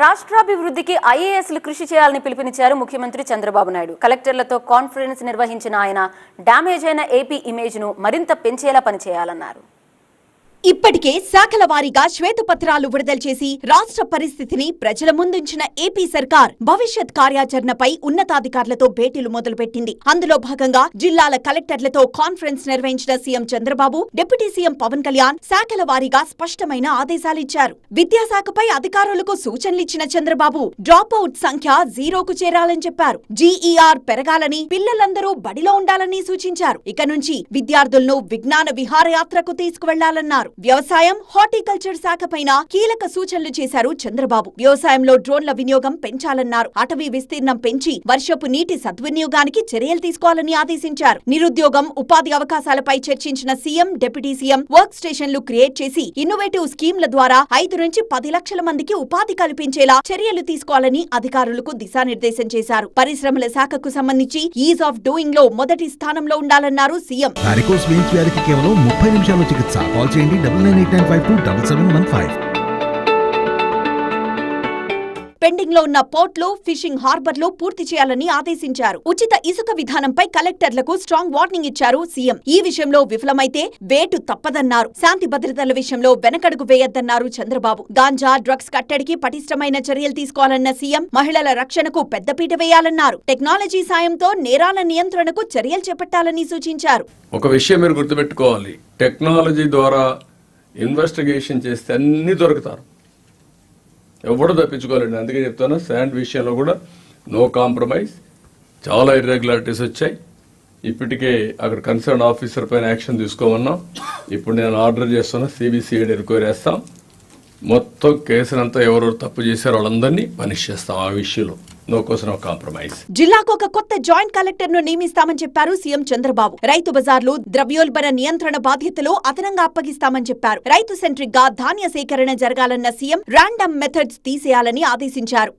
రాష్ట్రాభివృద్ధికి ఐఏఎస్లు కృషి చేయాలని పిలుపునిచ్చారు ముఖ్యమంత్రి చంద్రబాబు నాయుడు. కలెక్టర్లతో కాన్ఫరెన్స్ నిర్వహించిన ఆయన డ్యామేజ్ అయిన ఏపీ ఇమేజ్ను మరింత పెంచేలా పనిచేయాలన్నారు. ఇప్పటికే శాఖల వారీగా శ్వేతపత్రాలు విడుదల చేసి రాష్ట్ర పరిస్థితిని ప్రజల ముందుంచిన ఏపీ సర్కార్ భవిష్యత్ కార్యాచరణపై ఉన్నతాధికారులతో భేటీలు మొదలుపెట్టింది. అందులో భాగంగా జిల్లాల కలెక్టర్లతో కాన్ఫరెన్స్ నిర్వహించిన CM Chandrababu, deputy CM Pawan Kalyan శాఖల వారీగా స్పష్టమైన ఆదేశాలిచ్చారు. విద్యాశాఖపై అధికారులకు సూచనలిచ్చిన చంద్రబాబు డ్రాప్ అవుట్ సంఖ్య 0కు చేరాలని చెప్పారు. జీఈఆర్ పెరగాలని, పిల్లలందరూ బడిలో ఉండాలని సూచించారు. ఇక నుంచి విద్యార్థులను విజ్ఞాన విహారయాత్రకు తీసుకువెళ్లాలన్నారు. వ్యవసాయం, హార్టికల్చర్ శాఖపైన కీలక సూచనలు చేశారు చంద్రబాబు. వ్యవసాయంలో డ్రోన్ల వినియోగం పెంచాలన్నారు. అటవీ విస్తీర్ణం పెంచి వర్షపు నీటి సద్వినియోగానికి చర్యలు తీసుకోవాలని ఆదేశించారు. నిరుద్యోగం, ఉపాధి అవకాశాలపై చర్చించిన సీఎం, డిప్యూటీ సీఎం వర్క్ స్టేషన్లు క్రియేట్ చేసి ఇన్నోవేటివ్ స్కీమ్ల ద్వారా 5 నుంచి 10 లక్షల మందికి ఉపాధి కల్పించేలా చర్యలు తీసుకోవాలని అధికారులకు దిశానిర్దేశం చేశారు. పరిశ్రమల శాఖకు సంబంధించి ఈజ్ ఆఫ్ డూయింగ్ లో మొదటి స్థానంలో ఉండాలన్నారు సీఎం. కేవలం 30 నిమిషాల్లో చికిత్స. కాల్ చేయండి 9989527715. పెండింగ్ లో ఉన్న పోర్ట్లు, ఫిషింగ్ హార్బర్లు పూర్తి చేయాలని ఆదేశించారు. ఉచిత ఇసుక విధానంపై కలెక్టర్లకు స్ట్రాంగ్ వార్నింగ్ ఇచ్చారు సీఎం. ఈ విషయంలో విఫలమైతే వేటు తప్పదన్నారు. శాంతి భద్రతల విషయంలో వెనకడుగు వేయొద్దన్నారు చంద్రబాబు. గాంజా, డ్రగ్స్ కట్టడికి పటిష్టమైన చర్యలు తీసుకోవాలన్న సీఎం మహిళల రక్షణకు పెద్దపీట వేయాలన్నారు. టెక్నాలజీ సాయంతో నేరాల నియంత్రణకు చర్యలు చేపట్టాలని సూచించారు. ఒక విషయం మీరు గుర్తుపెట్టుకోవాలి, టెక్నాలజీ ద్వారా ఇన్వెస్టిగేషన్ చేస్తే అన్ని దొరుకుతారు, ఎవడు తప్పించుకోవాలండి. అందుకే చెప్తాను, శాండ్ విషయంలో కూడా నో కాంప్రమైజ్. చాలా ఇర్రెగ్యులారిటీస్ వచ్చాయి. ఇప్పటికే అక్కడ కన్సర్న్ ఆఫీసర్ పైన యాక్షన్ తీసుకోమన్నాం. ఇప్పుడు నేను ఆర్డర్ చేస్తున్నా, సిబిసిఐడి ఎంక్వైరీ చేస్తాం. మొత్తం కేసునంతా ఎవరెవరు తప్పు చేశారో వాళ్ళందరినీ పనిష్ చేస్తాం. ఆ విషయంలో నో కోసం కాంప్రమైజ్. జిల్లాకు ఒక కొత్త జాయింట్ కలెక్టర్ ను నియమిస్తామని చెప్పారు సీఎం చంద్రబాబు. రైతు బజార్లు, ద్రవ్యోల్బణ నియంత్రణ బాధ్యతలు అదనంగా అప్పగిస్తామని చెప్పారు. రైతు సెంట్రిక్ గా ధాన్య సేకరణ జరగాలన్న సీఎం ర్యాండమ్ మెథడ్స్ తీసేయాలని ఆదేశించారు.